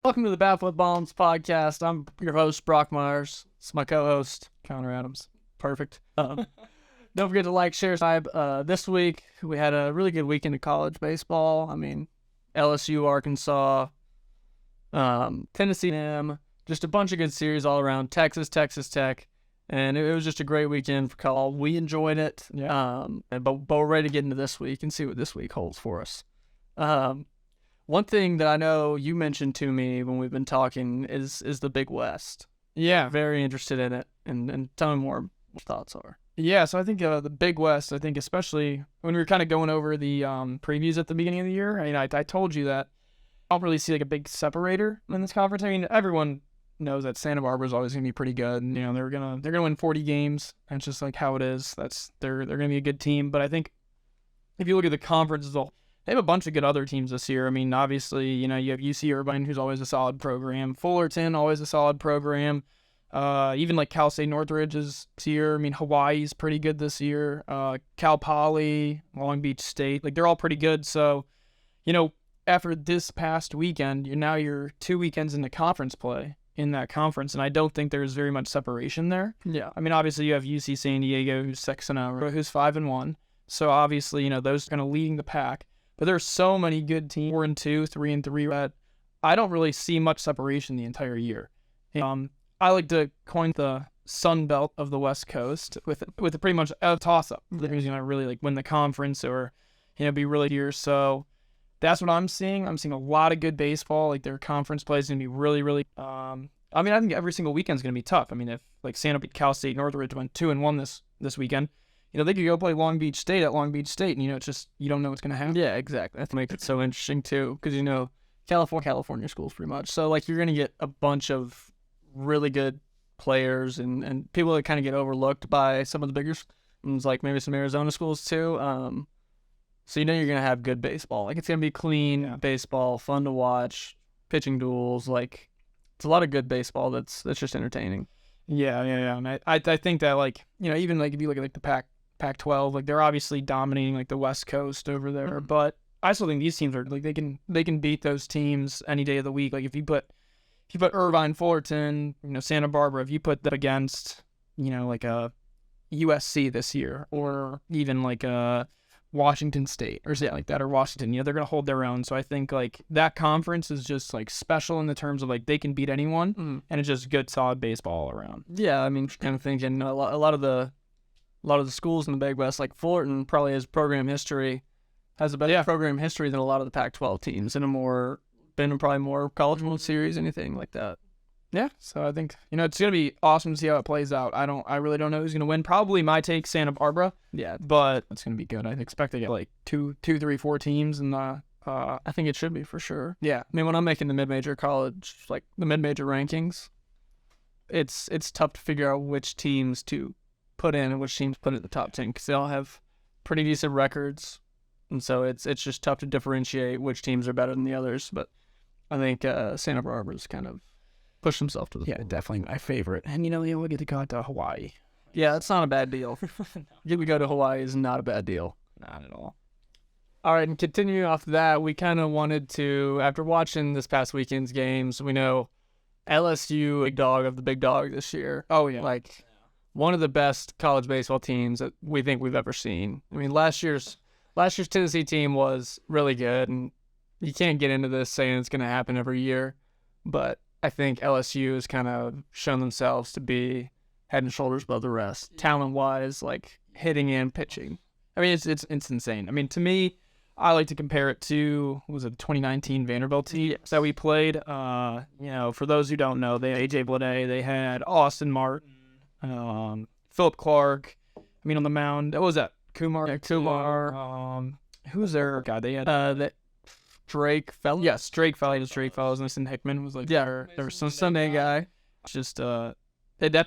Welcome to the Baffled Bombs podcast. I'm your host, Brock Myers. It's my co-host, Connor Adams. Perfect. Don't forget to like, share, subscribe. This week, we had a really good weekend of college baseball. I mean, LSU, Arkansas, Tennessee, just a bunch of good series all around. Texas Tech. And it was just a great weekend for college. We enjoyed it. Yeah. But we're ready to get into this week and see what this week holds for us. One thing that I know you mentioned to me when we've been talking is the Big West. Yeah. Very interested in it, and tell me more what your thoughts are. Yeah, so I think the Big West, I think especially when we were kind of going over the previews at the beginning of the year, I told you that I don't really see like a big separator in this conference. I mean, everyone knows that Santa Barbara is always going to be pretty good. And, they're gonna win 40 games. That's just like how it is. They're going to be a good team. But I think if you look at the conference as a whole, they have a bunch of good other teams this year. I mean, obviously, you have UC Irvine, who's always a solid program. Fullerton, always a solid program. Even like Cal State Northridge is this year. I mean, Hawaii's pretty good this year. Cal Poly, Long Beach State, like they're all pretty good. So, after this past weekend, you're 2 weekends into conference play in that conference, and I don't think there's very much separation there. Yeah. I mean, obviously you have UC San Diego, who's 6-0, who's 5-1. So obviously, those are kind of leading the pack. But there's so many good teams, 4-2, 3-3, that I don't really see much separation the entire year. I like to coin the Sun Belt of the West Coast with pretty much a toss-up. Who's going to really like win the conference or, be really here. So that's what I'm seeing. I'm seeing a lot of good baseball. Like their conference play is going to be really, really. I think every single weekend is going to be tough. I mean, if like Santa beat Cal State Northridge went 2-1 this weekend, they could go play Long Beach State at Long Beach State, and it's just you don't know what's going to happen. Yeah, exactly. That makes it so interesting too, because California schools pretty much. So like you're going to get a bunch of really good players and people that kind of get overlooked by some of the bigger schools, like maybe some Arizona schools too. So you're going to have good baseball. Like it's going to be clean baseball, fun to watch, pitching duels. Like it's a lot of good baseball that's just entertaining. Yeah. And I think that like even like if you look at like the Pac-12, like they're obviously dominating like the West Coast over there, Mm-hmm. but I still think these teams are like they can beat those teams any day of the week. Like if you put Irvine, Fullerton, Santa Barbara, if you put that against like a USC this year, or even like a Washington State or something like that, or Washington, they're gonna hold their own. So I think like that conference is just like special in the terms of like they can beat anyone, and it's just good solid baseball all around. Yeah, I mean, kind of thinking a lot of the schools in the Big West, like Fullerton, probably has a better program history than a lot of the Pac-12 teams, and probably more College World Series, anything like that. Yeah, so I think it's gonna be awesome to see how it plays out. I really don't know who's gonna win. Probably my take, Santa Barbara. Yeah, but it's gonna be good. I expect to get like 2, 3, 4 teams, and I think it should be for sure. Yeah, I mean, when I'm making the mid-major college, like the mid-major rankings, it's tough to figure out which teams to put in and which teams put in the top 10, because they all have pretty decent records, and so it's just tough to differentiate which teams are better than the others. But I think Santa Barbara's kind of pushed himself to the yeah, definitely my favorite. And we get to go to Hawaii. Yeah, that's not a bad deal. Getting to go to Hawaii is not a bad deal. Not at all. All right, and continuing off that, we kind of wanted to, after watching this past weekend's games, we know LSU, big dog of the big dog this year. Oh yeah, like one of the best college baseball teams that we think we've ever seen. I mean, last year's Tennessee team was really good, and you can't get into this saying it's going to happen every year, but I think LSU has kind of shown themselves to be head and shoulders above the rest, talent-wise, like hitting and pitching. I mean, it's insane. I mean, to me, I like to compare it to, what was it, 2019 Vanderbilt team that we played. For those who don't know, they had AJ Bleday, they had Austin Martin, Philip Clark. I mean, on the mound, what was that? Kumar. Who was their guy? They had Drake Fellows. Yes, Drake Fellows. And Listen Hickman was like there was some Sunday guy. Just that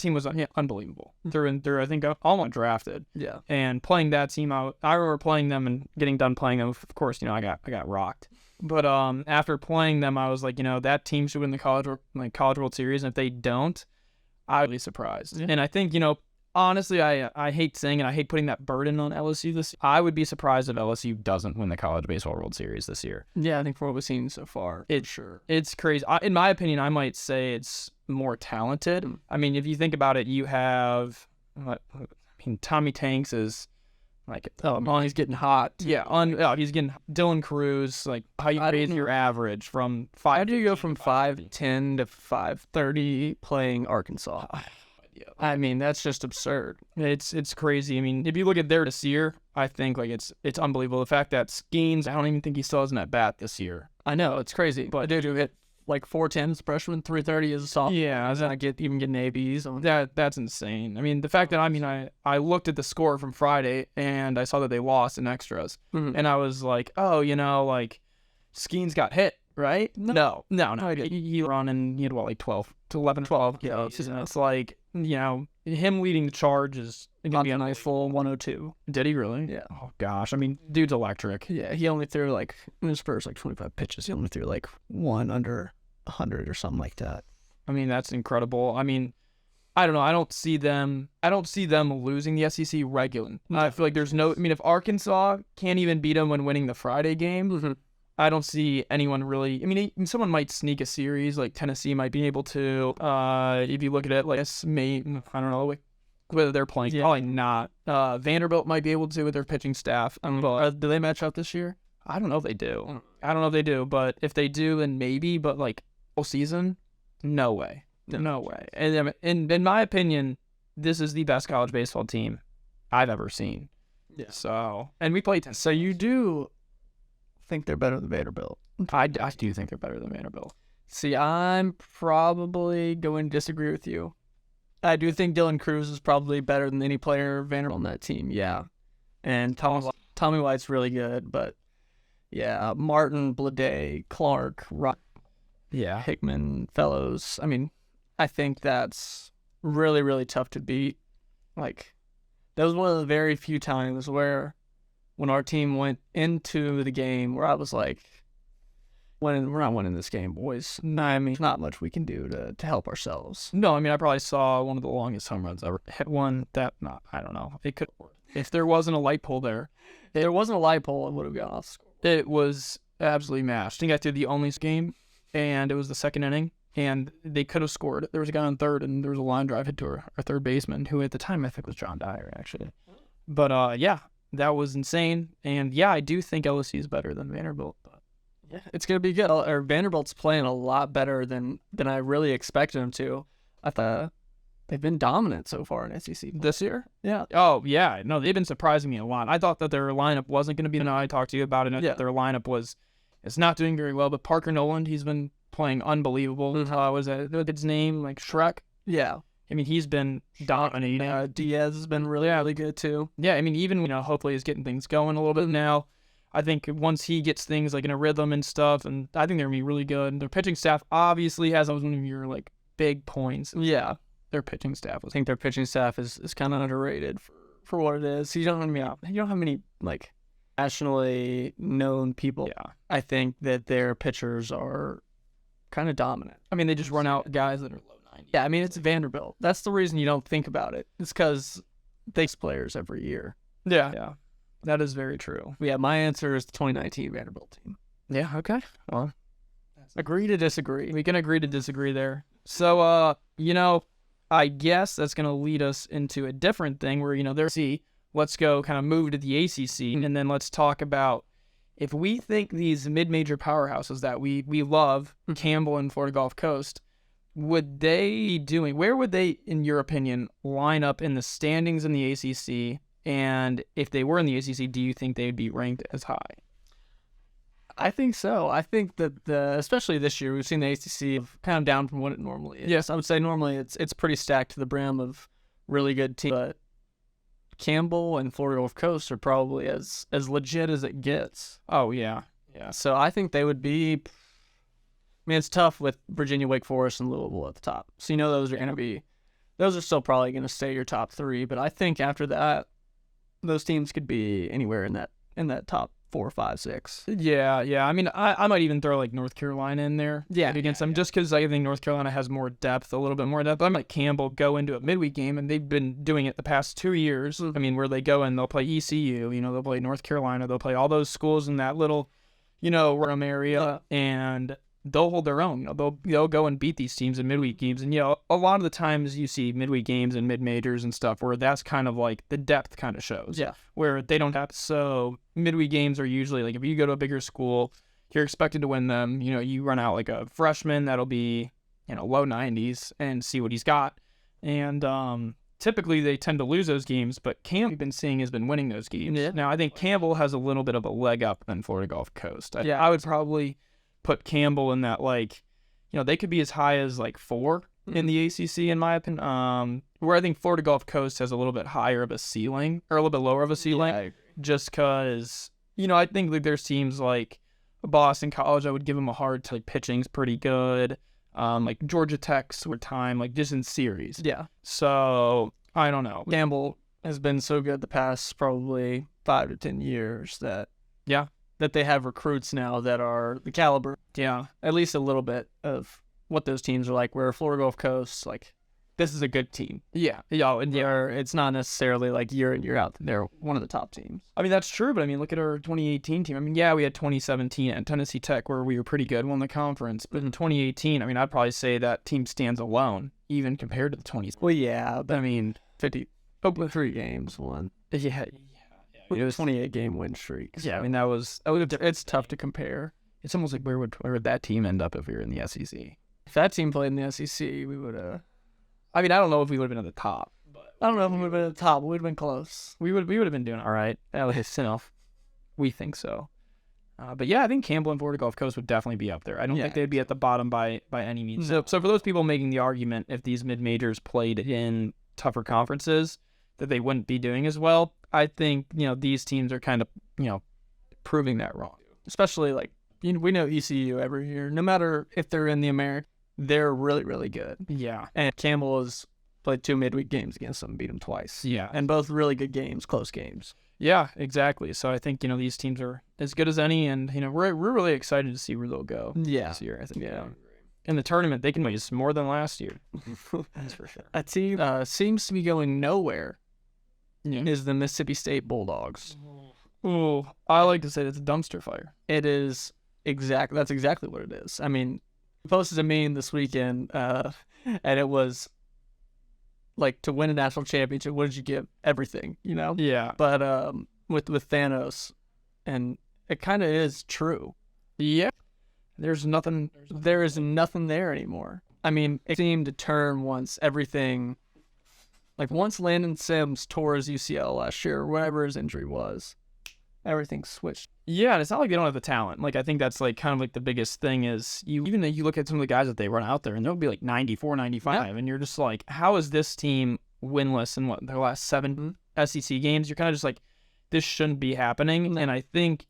team was unbelievable through and through. I think all drafted. Yeah. And playing that team out, I remember playing them and getting done playing them. Of course, I got rocked. But after playing them, I was like, that team should win the College World Series, and if they don't, I'd be surprised. Yeah. And I think honestly, I hate saying it. I hate putting that burden on LSU this year. I would be surprised if LSU doesn't win the College Baseball World Series this year. Yeah, I think for what we've seen so far, It's sure. It's crazy. In my opinion, I might say it's more talented. I mean, if you think about it, you have, Tommy Tanks is like, he's getting hot. yeah, he's getting Dylan Cruz. Like, how you raise your average from 5? How do you go from 5'10" to 5'30" playing Arkansas? I mean, that's just absurd. It's crazy. I mean, if you look at their this year, I think like it's unbelievable. The fact that Skeens, I don't even think he still has an at bat this year. I know, it's crazy. But dude who hit like 410 as a freshman, 330 as a sophomore. Yeah, I not even getting ABs. That's insane. I mean, the fact that I looked at the score from Friday and I saw that they lost in extras, and I was like, oh, like Skeens got hit, right? No. He run and he had what, like 12 to 11, 12. Yeah, It's like, him leading the charge is gonna be a nice full 102. Did he really? Yeah. Oh gosh, I mean, dude's electric. Yeah, he only threw like in his first 25 pitches. He only threw like one under 100 or something like that. I mean, that's incredible. I mean, I don't know. I don't see them losing the SEC regularly. I feel like there's no. I mean, if Arkansas can't even beat them when winning the Friday game, I don't see anyone really. I mean, someone might sneak a series, like Tennessee might be able to. If you look at it, like I don't know whether they're playing. Yeah. Probably not. Vanderbilt might be able to with their pitching staff. Do they match up this year? I don't know if they do. But if they do, then maybe. But like whole season, no way. No way. And in my opinion, this is the best college baseball team I've ever seen. Yeah. So, and we played. So you do think they're better than Vanderbilt? I do think they're better than Vanderbilt. See, I'm probably going to disagree with you. I do think Dylan Cruz is probably better than any player Vanderbilt on that team. Yeah. And Tommy White's really good, but yeah, Martin, Blade, Clark, Hickman, Fellows. I mean, I think that's really, really tough to beat. Like, that was one of the very few times where when our team went into the game where I was like, we're not winning this game, boys. I mean, not much we can do to help ourselves. No, I mean, I probably saw one of the longest home runs ever. Hit one that, I don't know. It could, if there wasn't a light pole there. If there wasn't a light pole, it would have gone off the score. It was absolutely mashed. I think I threw the only game, and it was the second inning, and they could have scored. There was a guy on third, and there was a line drive hit to our third baseman, who at the time I think was John Dyer, actually. But, yeah, that was insane. And, yeah, I do think LSU is better than Vanderbilt. But yeah, it's going to be good. Vanderbilt's playing a lot better than I really expected them to. I thought they've been dominant so far in SEC this year. Yeah. Oh, yeah. No, they've been surprising me a lot. I thought that their lineup wasn't going to be. I talked to you about it. Yeah. Their lineup it's not doing very well. But Parker Noland, he's been playing unbelievable. Was his name like Shrek? Yeah. I mean, he's been dominating. Diaz has been really good too. Yeah. I mean, even hopefully he's getting things going a little bit now. I think once he gets things like in a rhythm and stuff, and I think they're gonna be really good. And their pitching staff obviously has one of your like big points. Yeah. Their pitching staff. I think their pitching staff is kind of underrated for what it is. You don't have many like nationally known people. Yeah. I think that their pitchers are kind of dominant. I mean, they just run out guys that are low 90. Yeah, I mean, it's Vanderbilt. That's the reason you don't think about it. It's because they players every year. Yeah. That is very true. Yeah, my answer is the 2019 Vanderbilt team. Yeah, okay. Well, agree to disagree. We can agree to disagree there. So, I guess that's going to lead us into a different thing where, let's go kind of move to the ACC, and then let's talk about if we think these mid-major powerhouses that we love, Campbell and Florida Gulf Coast, where would they, in your opinion, line up in the standings in the ACC? And if they were in the ACC, do you think they would be ranked as high? I think so. I think that especially this year, we've seen the ACC kind of down from what it normally is. Yes, I would say normally it's pretty stacked to the brim of really good teams. But Campbell and Florida Gulf Coast are probably as legit as it gets. Oh, yeah. Yeah. So I think they would be. I mean, it's tough with Virginia, Wake Forest, and Louisville at the top. So those are still probably going to stay your top three. But I think after that, those teams could be anywhere in that top 4, 5, 6. Yeah. I mean, I might even throw like North Carolina in there. Yeah, against them, just because I think North Carolina has more depth, a little bit more depth. I might Campbell go into a midweek game, and they've been doing it the past 2 years. I mean, where they go and they'll play ECU, they'll play North Carolina, they'll play all those schools in that little, Rome area, and they'll hold their own. They'll go and beat these teams in midweek games. And, a lot of the times you see midweek games and mid-majors and stuff where that's kind of like the depth kind of shows. Yeah. Where they don't have. So midweek games are usually like if you go to a bigger school, you're expected to win them. You run out like a freshman that'll be, low 90s and see what he's got. And typically they tend to lose those games, but Campbell, we've been seeing, has been winning those games. Yeah. Now, I think Campbell has a little bit of a leg up than Florida Gulf Coast. I would probably put Campbell in that, like, they could be as high as like 4 in the ACC, in my opinion. Where I think Florida Gulf Coast has a little bit higher of a ceiling, or a little bit lower of a ceiling. Yeah, I agree. Just because, I think like there's teams like Boston College, I would give them a hard time. Like, pitching's pretty good. Like Georgia Tech's with time, like just in series. Yeah. So I don't know. Campbell has been so good the past probably 5 to 10 years that they have recruits now that are the caliber. Yeah. At least a little bit of what those teams are like. Where Florida Gulf Coast, like, this is a good team. Yeah. And it's not necessarily like year in, year out. They're one of the top teams. I mean, that's true, but I mean, look at our 2018 team. I mean, yeah, we had 2017 at Tennessee Tech where we were pretty good, won the conference. But in 2018, I mean, I'd probably say that team stands alone, even compared to the 20s. Well, yeah. I mean, 53 games won. Yeah. It was 28-game win streaks. Yeah, I mean, it's tough to compare. It's almost like where would that team end up if we were in the SEC? If that team played in the SEC, we would have. I mean, I don't know if we would have been at the top. But I don't know if we would have been at the top. We would have been close. We would have been doing all right. At least, we think so. But yeah, I think Campbell and Florida Gulf Coast would definitely be up there. I don't think they'd be at the bottom by any means. No. So for those people making the argument, if these mid-majors played in tougher conferences, that they wouldn't be doing as well, I think, these teams are kind of, proving that wrong. Especially, like, we know ECU every year. No matter if they're in the American, they're really, really good. Yeah. And Campbell has played 2 midweek games against them, beat them twice. Yeah. And both really good games, close games. Yeah, exactly. So I think, these teams are as good as any, and, we're really excited to see where they'll go this year. I think, in the tournament, they can raise more than last year. That's for sure. A team seems to be going nowhere is the Mississippi State Bulldogs. Oh, I like to say it's a dumpster fire. It is that's exactly what it is. I mean, I posted a meme this weekend, and it was like, to win a national championship, what did you give? Everything, Yeah. But with Thanos, and it kind of is true. Yeah. There is nothing there anymore. I mean, it seemed to turn once everything. Like, once Landon Sims tore his UCL last year, or whatever his injury was, everything switched. Yeah, and it's not like they don't have the talent. Like, I think that's, like, kind of like the biggest thing is you look at some of the guys that they run out there, and they'll be, like, 94, 95, and you're just like, how is this team winless in, their last 7 SEC games? You're kind of just like, this shouldn't be happening. And I think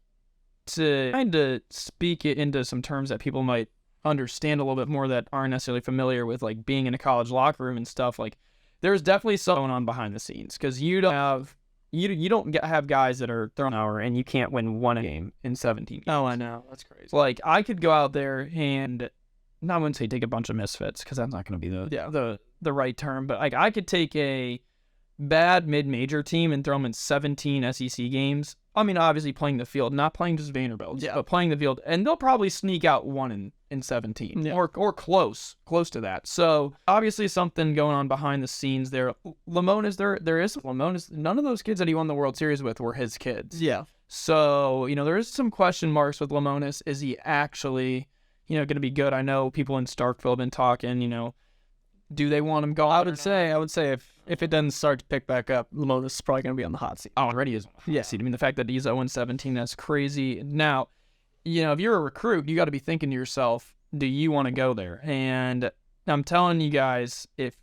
to kind of speak it into some terms that people might understand a little bit more that aren't necessarily familiar with, like, being in a college locker room and stuff, like, there's definitely something going on behind the scenes, because you don't have guys that are thrown out and you can't win one game in 17 games. Oh, I know. That's crazy. Like, I could go out there and, I wouldn't say take a bunch of misfits, because that's not going to be the right term, but, like, I could take a bad mid-major team and throw them in 17 SEC games. I mean, obviously playing the field, not playing just Vanderbilt, but playing the field, and they'll probably sneak out 1 in 17, or close to that. So obviously something going on behind the scenes there. Lamona's none of those kids that he won the World Series with were his kids. Yeah. So, there is some question marks with Lamona's. Is he actually, going to be good? I know people in Starkville have been talking, do they want him gone? I would say if it doesn't start to pick back up, Lamona's probably going to be on the hot seat. Oh, already is on the hot seat. I mean, the fact that he's 0-17, that's crazy. Now, if you're a recruit, you got to be thinking to yourself, do you want to go there? And I'm telling you guys, if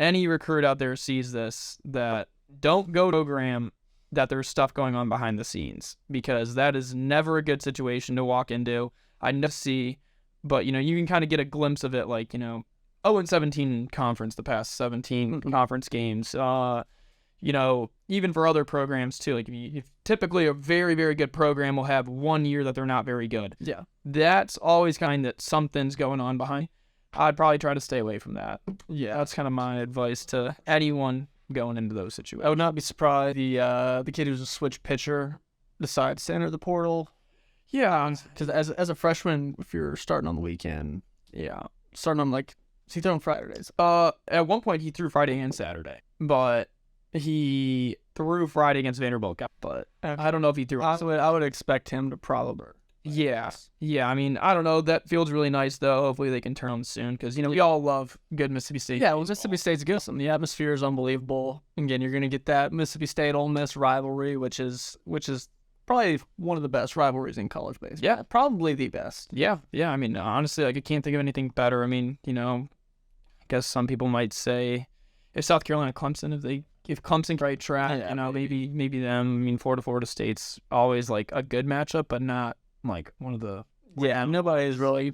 any recruit out there sees this, that don't go to a program that there's stuff going on behind the scenes, because that is never a good situation to walk into. I never see, but, you can kind of get a glimpse of it, like, 0-17 conference the past 17 conference games. even for other programs too, like if typically a very, very good program will have 1 year that they're not very good. Yeah. That's always kind that something's going on behind. I'd probably try to stay away from that. Yeah. That's kind of my advice to anyone going into those situations. I would not be surprised the kid who's a switch pitcher decides to enter the portal. Yeah. Because as a freshman, if you're starting on the weekend, starting on is he throwing Fridays? At one point he threw Friday and Saturday, but he threw Friday against Vanderbilt. But I don't know if he threw. I would expect him to probably. Yeah. I mean, I don't know. That field's really nice though. Hopefully they can turn on soon because we all love good Mississippi State. Yeah, well, Mississippi State's good. The atmosphere is unbelievable. Again, you're gonna get that Mississippi State-Ole Miss rivalry, which is probably one of the best rivalries in college baseball. Yeah, probably the best. Yeah. I mean, honestly, I can't think of anything better. I mean, I guess some people might say if South Carolina, Clemson, if Clemson right track, maybe them. I mean, Florida State's always a good matchup, but not one of the. Yeah, nobody's really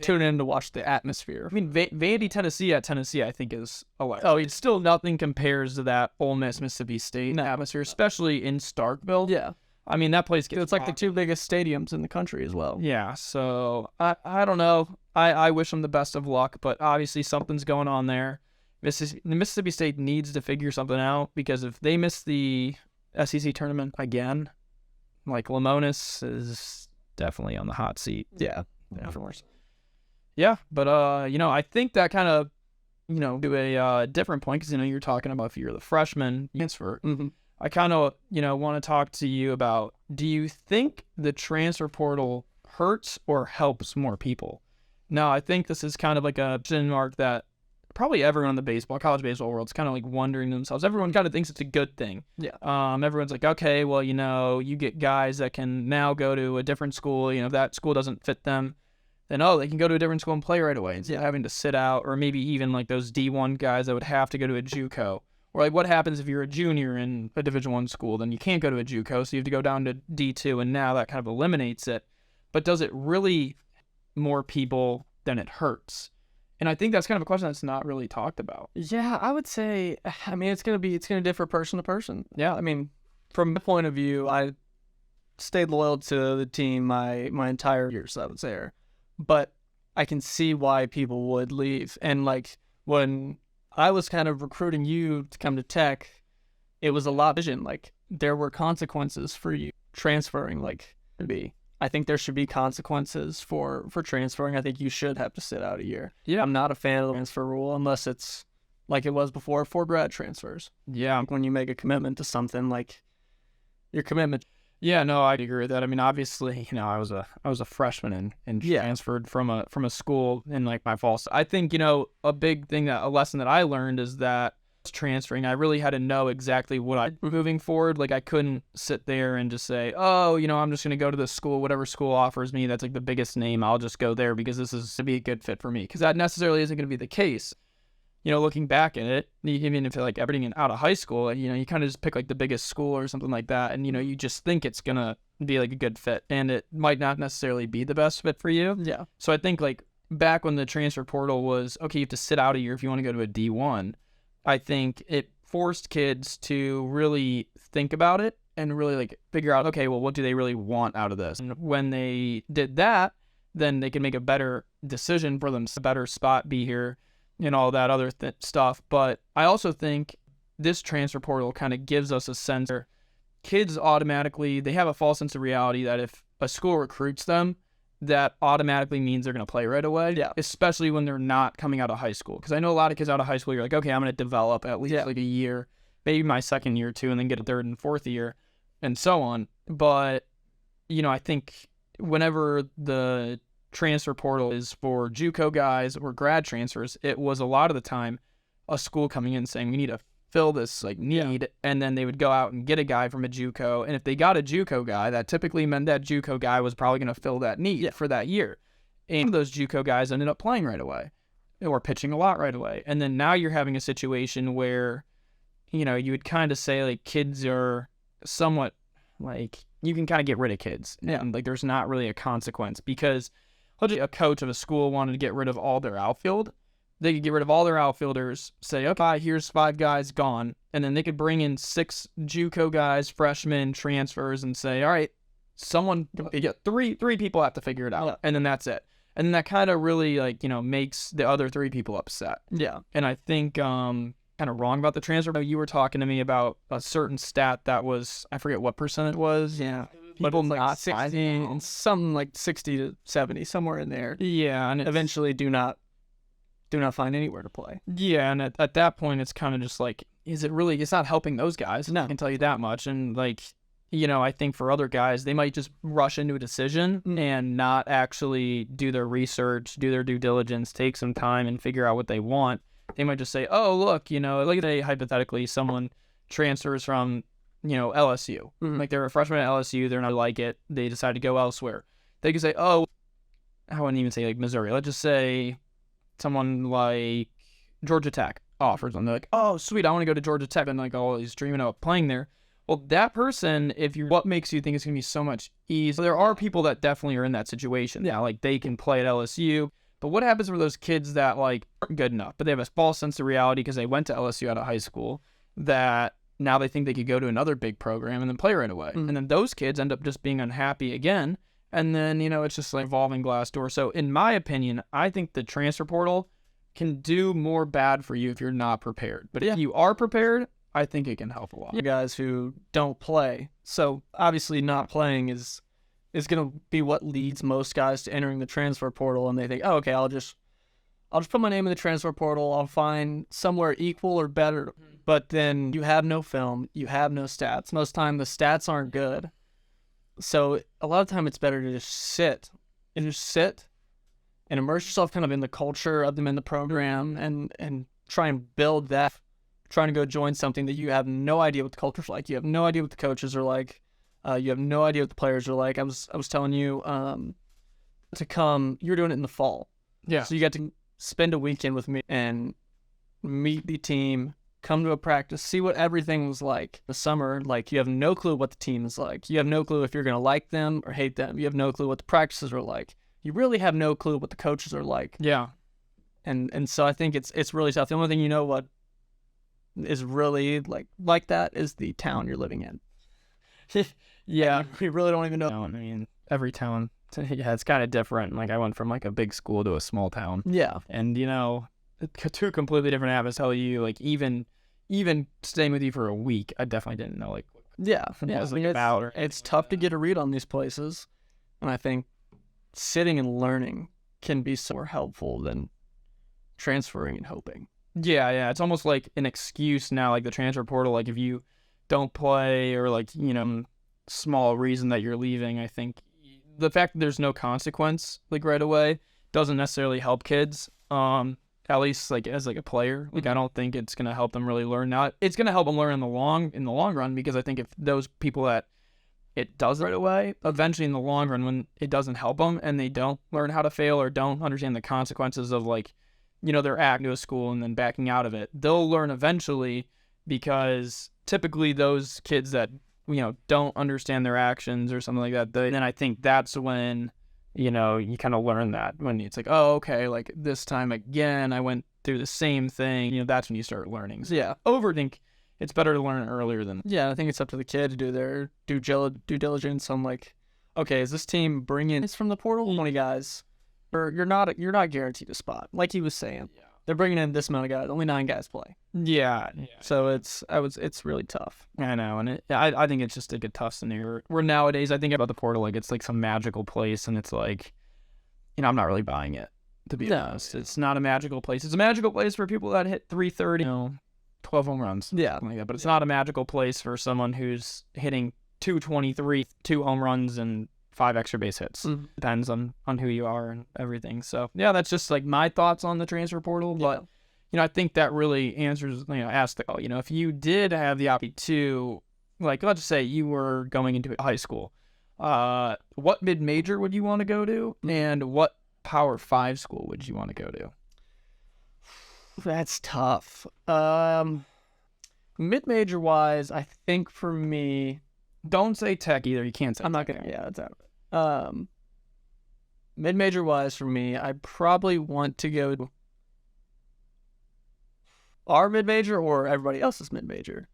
tuning in to watch the atmosphere. I mean, Vandy, Tennessee at Tennessee, I think is electric. Oh, it's still nothing compares to that Ole Miss, Mississippi State atmosphere, especially in Starkville. Yeah. I mean, that place gets it's the two biggest stadiums in the country as well. Yeah, so I don't know. I wish them the best of luck, but obviously something's going on there. Mississippi State needs to figure something out because if they miss the SEC tournament again, Lamonis is definitely on the hot seat. Yeah. Afterwards. Yeah, but I think that kind of to a different point because you're talking about if you're the freshman transfer. Mm-hmm. I kind of want to talk to you about, do you think the transfer portal hurts or helps more people? Now, I think this is kind of a question mark that probably everyone in the college baseball world is kind of wondering themselves. Everyone kind of thinks it's a good thing. Yeah. Everyone's okay, well, you get guys that can now go to a different school. If that school doesn't fit them, then they can go to a different school and play right away instead of having to sit out, or maybe even those D1 guys that would have to go to a JUCO. Or what happens if you're a junior in a Division I school? Then you can't go to a JUCO, so you have to go down to D2, and now that kind of eliminates it. But does it really more people than it hurts? And I think that's kind of a question that's not really talked about. Yeah, I would say, it's gonna differ person to person. Yeah, from my point of view, I stayed loyal to the team my entire years I was there, but I can see why people would leave. And when I was kind of recruiting you to come to Tech, it was a lot of vision. There were consequences for you transferring. I think there should be consequences for transferring. I think you should have to sit out a year. Yeah. I'm not a fan of the transfer rule unless it's like it was before for grad transfers. Yeah. When you make a commitment to something, your commitment. Yeah, no, I agree with that. I mean, obviously, I was a freshman and transferred from a school in my fall. I think, a big thing a lesson that I learned is that transferring, I really had to know exactly what I moving forward. I couldn't sit there and just say, I'm just going to go to this school, whatever school offers me. That's the biggest name. I'll just go there because this is to be a good fit for me. Because that necessarily isn't going to be the case. Looking back at it, even if everything out of high school, you kind of just pick the biggest school or something like that. And, you just think it's going to be a good fit, and it might not necessarily be the best fit for you. Yeah. So I think back when the transfer portal was, okay, you have to sit out a year if you want to go to a D1, I think it forced kids to really think about it and really figure out, okay, well, what do they really want out of this? And when they did that, then they can make a better decision for them, a better spot, be here, and all that other stuff. But I also think this transfer portal kind of gives us a sense where kids automatically, they have a false sense of reality that if a school recruits them, that automatically means they're going to play right away. Yeah. Especially when they're not coming out of high school. Because I know a lot of kids out of high school, you're okay, I'm going to develop at least a year, maybe my second year too, and then get a third and fourth year and so on. But, I think whenever the transfer portal is for JUCO guys or grad transfers, it was a lot of the time a school coming in saying we need to fill this need, and then they would go out and get a guy from a JUCO, and if they got a JUCO guy, that typically meant that JUCO guy was probably going to fill that need for that year. And those JUCO guys ended up playing right away or pitching a lot right away. And then now you're having a situation where you would kind of say kids are somewhat you can kind of get rid of kids, and there's not really a consequence because a coach of a school wanted to get rid of all their outfield, they could get rid of all their outfielders, say, okay, here's 5 guys gone, and then they could bring in 6 JUCO guys, freshmen, transfers, and say, all right, three people have to figure it out, and then that's it. And then that kind of really, like, makes the other 3 people upset. Yeah. And I think kind of wrong about the transfer. You were talking to me about a certain stat that was, I forget what percent it was. Yeah. People But it's not like 60 and something like 60 to 70, somewhere in there. Yeah, and Eventually do not find anywhere to play. Yeah, and at that point, it's kind of just like, is it really? It's not helping those guys. No. I can tell you that much. And like, I think for other guys, they might just rush into a decision and not actually do their research, do their due diligence, take some time and figure out what they want. They might just say, oh, look, like say hypothetically someone transfers from, LSU. Like they're a freshman at LSU, they're not like it, they decide to go elsewhere. They could say, oh, I wouldn't even say like Missouri. Let's just say someone like Georgia Tech offers them. They're like, oh, sweet, I want to go to Georgia Tech. And like, oh, he's dreaming of playing there. Well, that person, what makes you think it's going to be so much easier? There are people that definitely are in that situation. Yeah, like they can play at LSU. But what happens for those kids that like aren't good enough, but they have a false sense of reality because they went to LSU out of high school, that now they think they could go to another big program and then play right away. And then those kids end up just being unhappy again. And then, it's just like evolving glass door. So in my opinion, I think the transfer portal can do more bad for you if you're not prepared. But if you are prepared, I think it can help a lot. Guys who don't play. So obviously not playing is going to be what leads most guys to entering the transfer portal. And they think, oh, okay, I'll just put my name in the transfer portal. I'll find somewhere equal or better. But then you have no film. You have no stats. Most time the stats aren't good. So a lot of time it's better to just sit and immerse yourself kind of in the culture of them in the program and try and build that. Trying to go join something that you have no idea what the culture's like. You have no idea what the coaches are like. You have no idea what the players are like. I was telling you to come. You're doing it in the fall. Yeah. So you got to spend a weekend with me and meet the team, come to a practice, see what everything was like. The summer, like you have no clue what the team is like. You have no clue if you're going to like them or hate them. You have no clue what the practices are like. You really have no clue what the coaches are like. Yeah. And so I think it's really tough. The only thing what is really like that is the town you're living in. Yeah. We really don't even know. I mean, every town, it's kind of different. Like I went from like a big school to a small town. Yeah. And, 2 completely different habits tell you, like, even staying with you for a week, I definitely didn't know, like, yeah. It's tough to get a read on these places. And I think sitting and learning can be so more helpful than transferring and hoping. Yeah. It's almost like an excuse now, like the transfer portal. Like if you don't play or like, small reason that you're leaving, I think the fact that there's no consequence like right away doesn't necessarily help kids. At least like as like a player, like I don't think it's gonna help them really learn. Now it's gonna help them learn in the long run, because I think if those people that it does right away, eventually in the long run, when it doesn't help them and they don't learn how to fail or don't understand the consequences of like, their act to a school and then backing out of it, they'll learn eventually, because typically those kids that, don't understand their actions or something like that, then I think that's when, you kind of learn that, when it's like, oh, okay, like this time again, I went through the same thing, that's when you start learning. So yeah, overthink. It's better to learn it earlier than. Yeah, I think it's up to the kid to do their due diligence on like, okay, is this team bringing it's from the portal 20 guys, or you're not guaranteed a spot, like he was saying. Yeah. They're bringing in this amount of guys. Only 9 guys play. Yeah. So it's really tough. I know, and I think it's just like a tough scenario. Where nowadays I think about the portal like it's like some magical place, and it's like, I'm not really buying it, to be honest. It's not a magical place. It's a magical place for people that hit 330, 12 home runs. Yeah. Like that. But it's not a magical place for someone who's hitting 223, 2 home runs and 5 extra base hits. Mm-hmm. Depends on who you are and everything. So yeah, that's just like my thoughts on the transfer portal. But I think that really answers, asks the, if you did have the opportunity to, like, let's just say you were going into high school, what mid-major would you want to go to, and what Power 5 school would you want to go to? That's tough. Mid-major wise, I think for me, don't say tech either. You can't say. I'm not gonna. Yeah, that's out of it. Mid-major wise for me, I probably want to go to Our mid-major or everybody else's mid-major?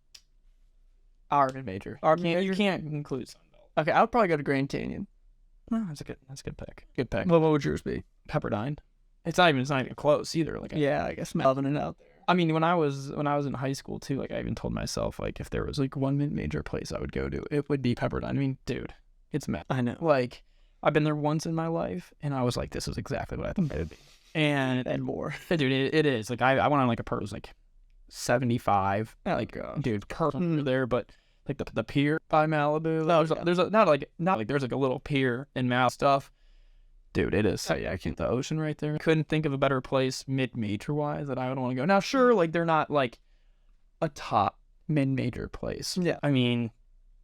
Our mid-major. You can't include Sunbelt. Okay, I would probably go to Grand Canyon. No, that's a good pick. Good pick. What would yours be? Pepperdine. It's not even close either. Like yeah, I guess loving it out there. I mean, when I was in high school too, like I even told myself, like if there was like one mid-major place I would go to, it would be Pepperdine. I mean, dude, it's mad. I know. Like I've been there once in my life, and I was like, this is exactly what I thought it would be, and more. Dude, it is. Like I went on like a it was like 75. Like dude, perfect there, but. Like the pier by Malibu. No, there's a little pier in Malibu stuff. Dude, it is. Yeah, I can't. The ocean right there. Couldn't think of a better place mid-major wise that I would want to go. Now, sure, like they're not like a top mid-major place. Yeah, I mean,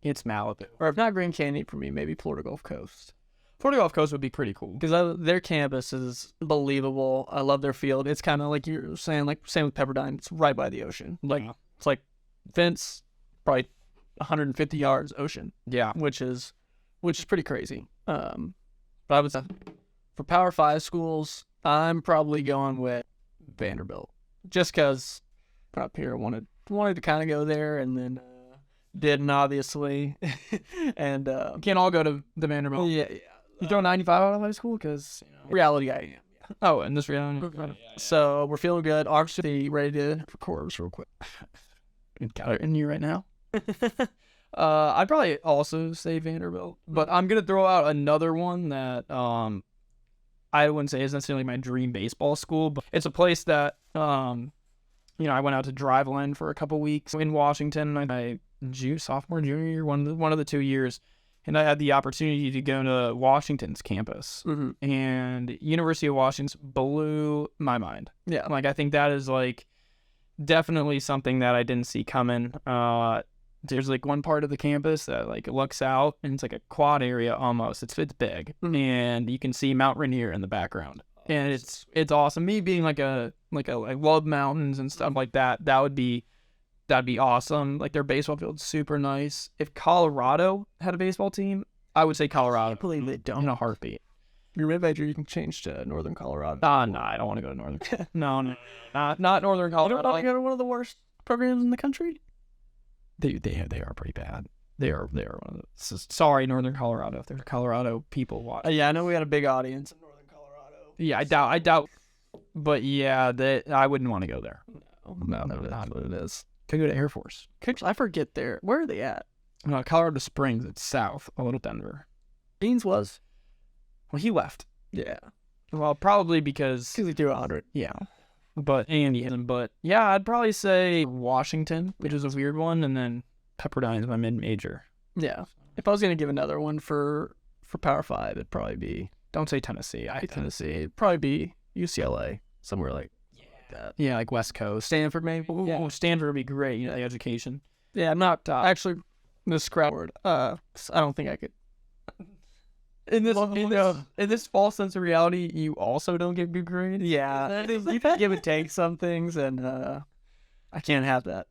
it's Malibu. Or if not Grand Canyon for me, maybe Florida Gulf Coast. Florida Gulf Coast would be pretty cool because their campus is believable. I love their field. It's kind of like you're saying, like same with Pepperdine. It's right by the ocean. Like it's like fence, probably 150 yards ocean. Yeah, which is pretty crazy. But I would say for Power 5 schools, I'm probably going with Vanderbilt, just because up here wanted to kind of go there, and then didn't obviously, and can't all go to the Vanderbilt. Yeah. You throw 95 out of high school because reality I am. Yeah. Oh, in this reality. So we're feeling good. Obviously ready to record real quick. In you right now. I'd probably also say Vanderbilt, but I'm gonna throw out another one that I wouldn't say is necessarily my dream baseball school, but it's a place that I went out to Driveland for a couple weeks in Washington. My sophomore, junior year, one of the 2 years, and I had the opportunity to go to Washington's campus, and University of Washington blew my mind. Yeah, like I think that is like definitely something that I didn't see coming. There's like one part of the campus that like looks out, and it's like a quad area almost. It's big, and you can see Mount Rainier in the background, and it's awesome. Me being like I love mountains and stuff like that. That'd be awesome. Like their baseball field's super nice. If Colorado had a baseball team, I would say Colorado. I believe they don't. In a heartbeat. Your mid-major, you can change to Northern Colorado. No, I don't want to go to Northern. No, not Northern Colorado. You don't want to go to one of the worst programs in the country. They are pretty bad. They are one of the. Sorry, Northern Colorado. If there's Colorado people watching. Yeah, I know we had a big audience in Northern Colorado. Yeah, I doubt. But yeah, I wouldn't want to go there. No, not what it is. Could go to Air Force. I forget there. Where are they at? Colorado Springs. It's south, a little Denver. Beans was. Well, he left. Yeah. Well, probably because he threw 100. Yeah. But yeah, I'd probably say Washington, which is a weird one, and then Pepperdine is my mid-major. Yeah. If I was gonna give another one for Power 5, it'd probably be. Don't say Tennessee. I hate Tennessee. It'd probably be UCLA, somewhere like that. Yeah, like West Coast. Stanford, maybe. Yeah, Stanford would be great. The education. Yeah, I'm not actually this crowd. I don't think I could. In this false sense of reality, you also don't get good grades. Yeah, you give and take some things, and I can't have that.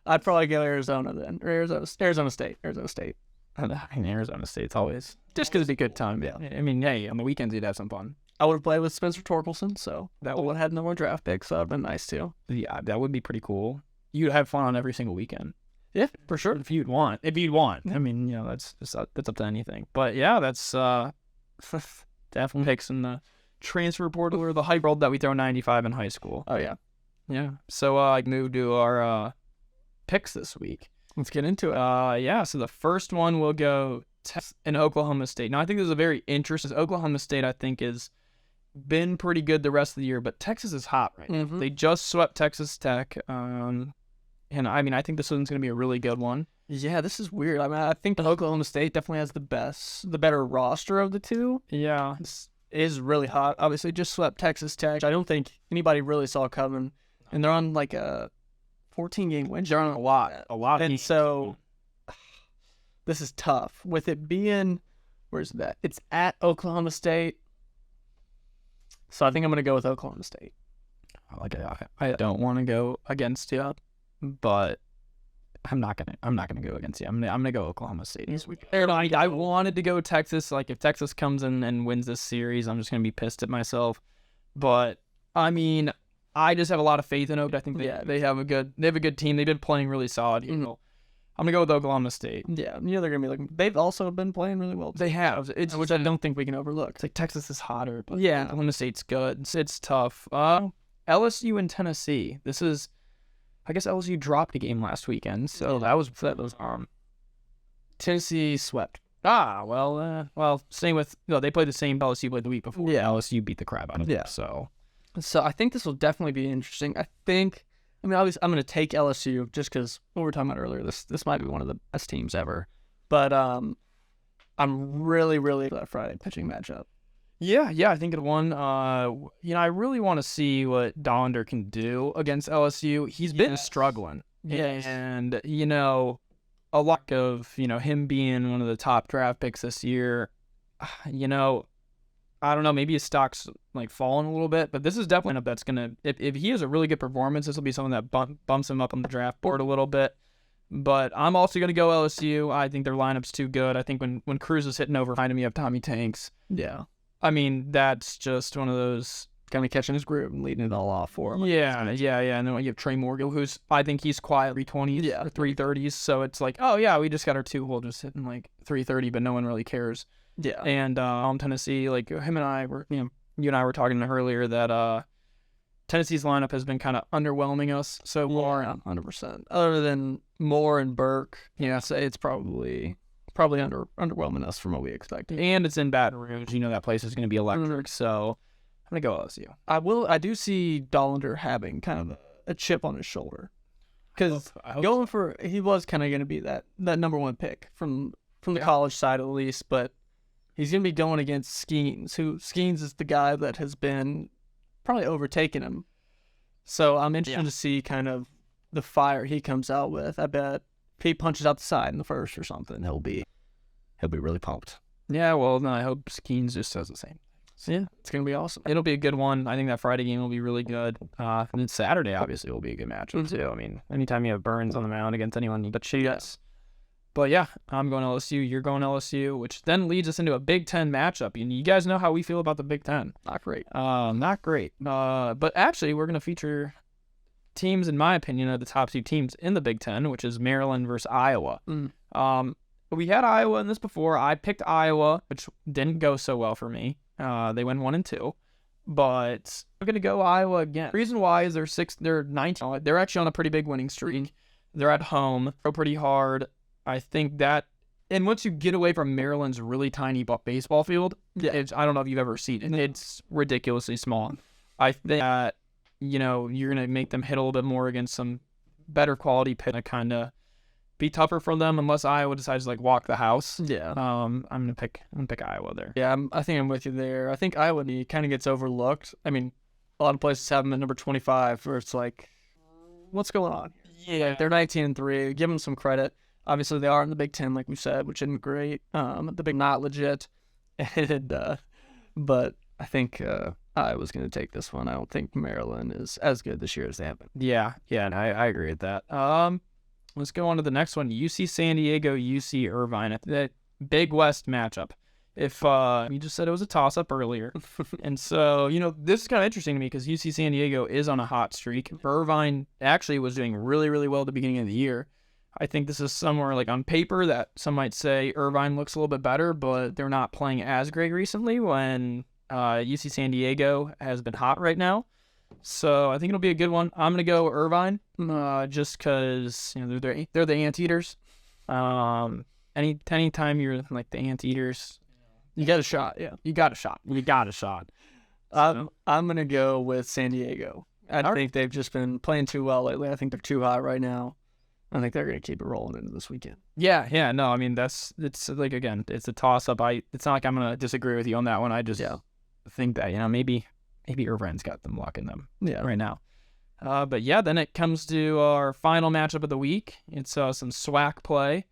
I'd probably go Arizona then, or Arizona State. In Arizona State's always just because it'd be a good time. Yeah, I mean, hey, on the weekends you'd have some fun. I would have played with Spencer Torkelson, so that would have had no more draft picks. So that'd been nice too. Yeah, that would be pretty cool. You'd have fun on every single weekend. Yeah, for sure. If you'd want. I mean, that's up to anything. But yeah, that's definitely picks in the transfer portal or the hype world that we throw 95 in high school. Oh yeah. Yeah. So I moved to our picks this week. Let's get into it. Yeah. So the first one will go Texas and Oklahoma State. Now I think this is a very interesting. Oklahoma State I think is been pretty good the rest of the year, but Texas is hot right now. They just swept Texas Tech. And I mean, I think this one's going to be a really good one. Yeah, this is weird. I mean, I think Oklahoma State definitely has the better roster of the two. Yeah. It is really hot. Obviously, just swept Texas Tech. I don't think anybody really saw coming. And they're on like a 14-game win. They're on a lot. And so, this is tough. With it being, where's that? It's at Oklahoma State. So I think I'm going to go with Oklahoma State. I don't want to go against you. But I'm not gonna go against you. I'm gonna go Oklahoma State this week. I wanted to go Texas. Like if Texas comes in and wins this series, I'm just gonna be pissed at myself. But I mean, I just have a lot of faith in Oak. I think they have a good team. They've been playing really solid. You know, I'm gonna go with Oklahoma State. Yeah, they're gonna be looking. They've also been playing really well. They have, which I don't think we can overlook. It's like Texas is hotter, but Yeah. Oklahoma State's good. It's tough. LSU and Tennessee. This is, I guess LSU dropped a game last weekend, so that was Tennessee swept. well, same with they played the same LSU played the week before. Yeah. LSU beat the crap out of them. Yeah. So I think this will definitely be interesting. Obviously, I'm going to take LSU just because what we were talking about earlier. This might be one of the best teams ever. But I'm really, really for that Friday pitching matchup. Yeah, I think it won. I really want to see what Dollander can do against LSU. He's been struggling. Yes. And, a lot of, him being one of the top draft picks this year, I don't know, maybe his stock's like fallen a little bit, but this is definitely that's going to, if he has a really good performance, this will be something that bumps him up on the draft board a little bit. But I'm also going to go LSU. I think their lineup's too good. I think when Cruz is hitting over behind him, you have Tommy Tanks. Yeah. I mean, that's just one of those kind of catching his groove and leading it all off for him. Yeah. And then you have Trey Morgan, who's, I think he's quietly 320s or 330s. So it's like, oh, yeah, we just got our two hole just hitting like 330, but no one really cares. Yeah. And on Tennessee, like him and I were, you and I were talking earlier that Tennessee's lineup has been kind of underwhelming us so far. 100%. Other than Moore and Burke, say it's probably underwhelming us from what we expected. And it's in Baton Rouge. That place is going to be electric. So I'm going to go LSU. I do see Dollander having kind of a chip on his shoulder. Because he was kind of going to be that number one pick from the college side at least, but he's going to be going against Skeens, who Skeens is the guy that has been probably overtaking him. So I'm interested to see kind of the fire he comes out with. I bet if he punches out the side in the first or something, he'll be really pumped. Yeah, well, no, I hope Skeens just does the same. So, yeah, it's going to be awesome. It'll be a good one. I think that Friday game will be really good. And then Saturday, obviously, will be a good matchup, too. I mean, anytime you have Burns on the mound against anyone, but Cheetahs. But yeah, I'm going LSU. You're going LSU, which then leads us into a Big Ten matchup. And you guys know how we feel about the Big Ten. Not great. Not great. But actually, we're going to feature teams, in my opinion, are the top two teams in the Big Ten, which is Maryland versus Iowa. We had Iowa in this before. I picked Iowa, which didn't go so well for me. They went 1-2. But we're going to go Iowa again. The reason why is they're 19. They're actually on a pretty big winning streak. They're at home. Throw pretty hard. I think that, and once you get away from Maryland's really tiny baseball field, I don't know if you've ever seen it. It's ridiculously small. I think that, you're going to make them hit a little bit more against some better quality pitch to kind of be tougher for them unless Iowa decides to walk the house. Yeah. I'm going to pick Iowa there. Yeah, I think I'm with you there. I think Iowa kind of gets overlooked. I mean, a lot of places have them at number 25 where it's like, what's going on? Yeah. They're 19-3. Give them some credit. Obviously, they are in the Big Ten, like we said, which isn't great. The Big not legit. But I think Iowa's going to take this one. I don't think Maryland is as good this year as they have been. Yeah, and I agree with that. Let's go on to the next one. UC San Diego, UC Irvine. That Big West matchup. If you just said it was a toss-up earlier. And so, this is kind of interesting to me because UC San Diego is on a hot streak. Irvine actually was doing really, really well at the beginning of the year. I think this is somewhere on paper that some might say Irvine looks a little bit better, but they're not playing as great recently when UC San Diego has been hot right now. So I think it'll be a good one. I'm going to go Irvine just because they're the Anteaters. Anytime you're the Anteaters, you got a shot. Yeah, you got a shot. I'm going to go with San Diego. I think they've just been playing too well lately. I think they're too hot right now. I think they're going to keep it rolling into this weekend. Yeah. No, I mean, it's it's a toss-up. It's not like I'm going to disagree with you on that one. I just think that, maybe Irvine's got them locking them right now. But yeah, then it comes to our final matchup of the week. It's some SWAC play.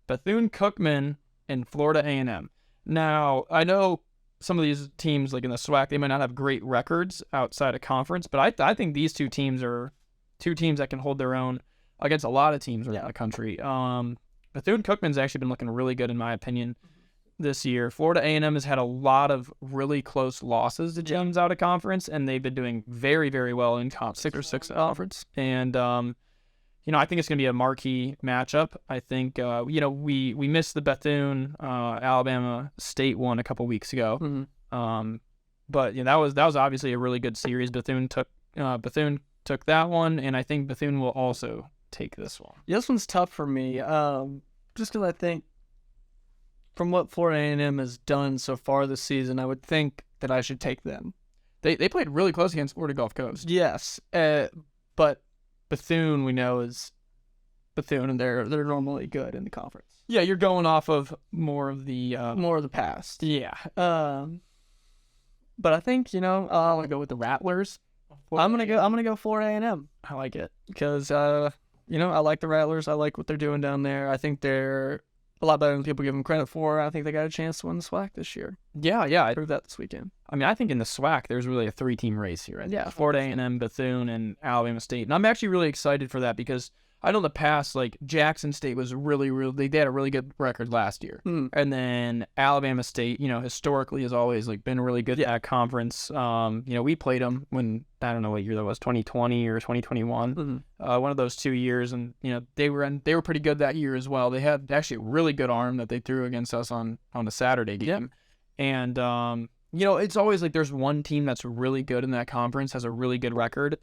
Bethune-Cookman and Florida A&M. Now, I know some of these teams, in the SWAC, they might not have great records outside of conference, but I think these two teams are two teams that can hold their own against a lot of teams around the country. Bethune-Cookman's actually been looking really good in my opinion. this year. Florida A&M has had a lot of really close losses to Jones out of conference, and they've been doing very, very well in conference. 6-6 conference. And I think it's going to be a marquee matchup. I think we missed the Bethune Alabama State one a couple weeks ago. Mm-hmm. But that was obviously a really good series. Bethune took that one, and I think Bethune will also take this one. Yeah, this one's tough for me. Just because I think from what Florida A&M has done so far this season, I would think that I should take them. They played really close against Florida Gulf Coast. Yes, but Bethune we know is Bethune, and they're normally good in the conference. Yeah, you're going off of more of the past. Yeah. But I think I want to go with the Rattlers. I'm gonna go Florida A&M. I like it because I like the Rattlers. I like what they're doing down there. I think they're a lot better than people give them credit for. I think they got a chance to win the SWAC this year. Yeah. I proved that this weekend. I mean, I think in the SWAC there's really a 3-team race here. Right? Yeah, Florida A&M, Bethune, and Alabama State. And I'm actually really excited for that because I know in the past, like Jackson State was really, they had a really good record last year, and then Alabama State, historically has always like been really good at that conference. We played them when I don't know what year that was, 2020 or 2021, one of those 2 years, and they were pretty good that year as well. They had actually a really good arm that they threw against us on a Saturday game, and it's always like there's one team that's really good in that conference, has a really good record,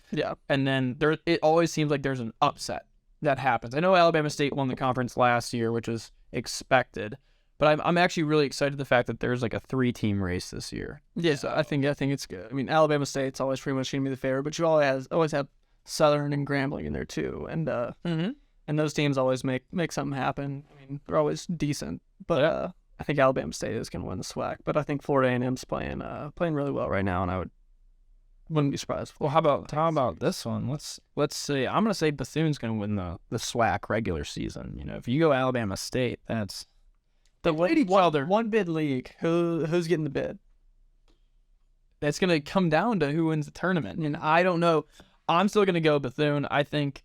and then it always seems like there's an upset that happens. I know Alabama State won the conference last year, which was expected, but I'm actually really excited the fact that there's like a 3-team race this year. Yeah, so I think it's good. I mean, Alabama State's always pretty much going to be the favorite, but you always have Southern and Grambling in there too, and and those teams always make something happen. I mean, they're always decent, but I think Alabama State is going to win the SWAC. But I think Florida A&M's playing really well right now, and I wouldn't be surprised. Well, how about this one? Let's see. I'm gonna say Bethune's gonna win the SWAC regular season. If you go Alabama State, that's the one bid league. Who's getting the bid? That's gonna come down to who wins the tournament. And I don't know. I'm still gonna go Bethune. I think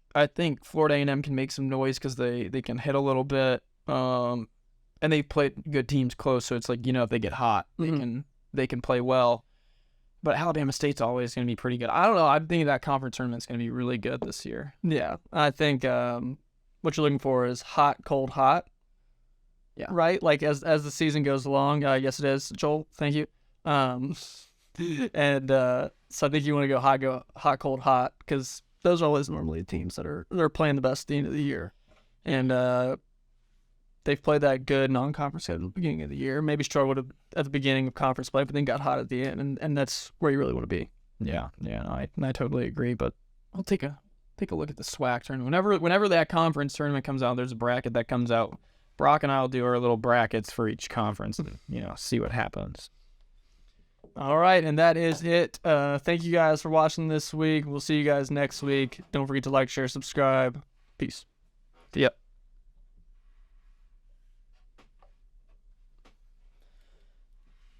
Florida A&M can make some noise because they can hit a little bit. And they played good teams close, so it's like if they get hot, they can play well. But Alabama State's always going to be pretty good. I don't know. I'm thinking that conference tournament's going to be really good this year. Yeah. I think what you're looking for is hot, cold, hot. Yeah. Right? Like as the season goes along. Yes, it is. Joel, thank you. And so I think you want to go hot, cold, hot because those are always normally the teams that are playing the best at the end of the year. And they've played that good non-conference at the beginning of the year. Maybe struggled at the beginning of conference play, but then got hot at the end, and that's where you really want to be. Yeah, no, I totally agree. But I'll take a look at the SWAC tournament. Whenever that conference tournament comes out, there's a bracket that comes out. Brock and I will do our little brackets for each conference, and see what happens. All right, and that is it. Thank you guys for watching this week. We'll see you guys next week. Don't forget to like, share, subscribe. Peace. Yep.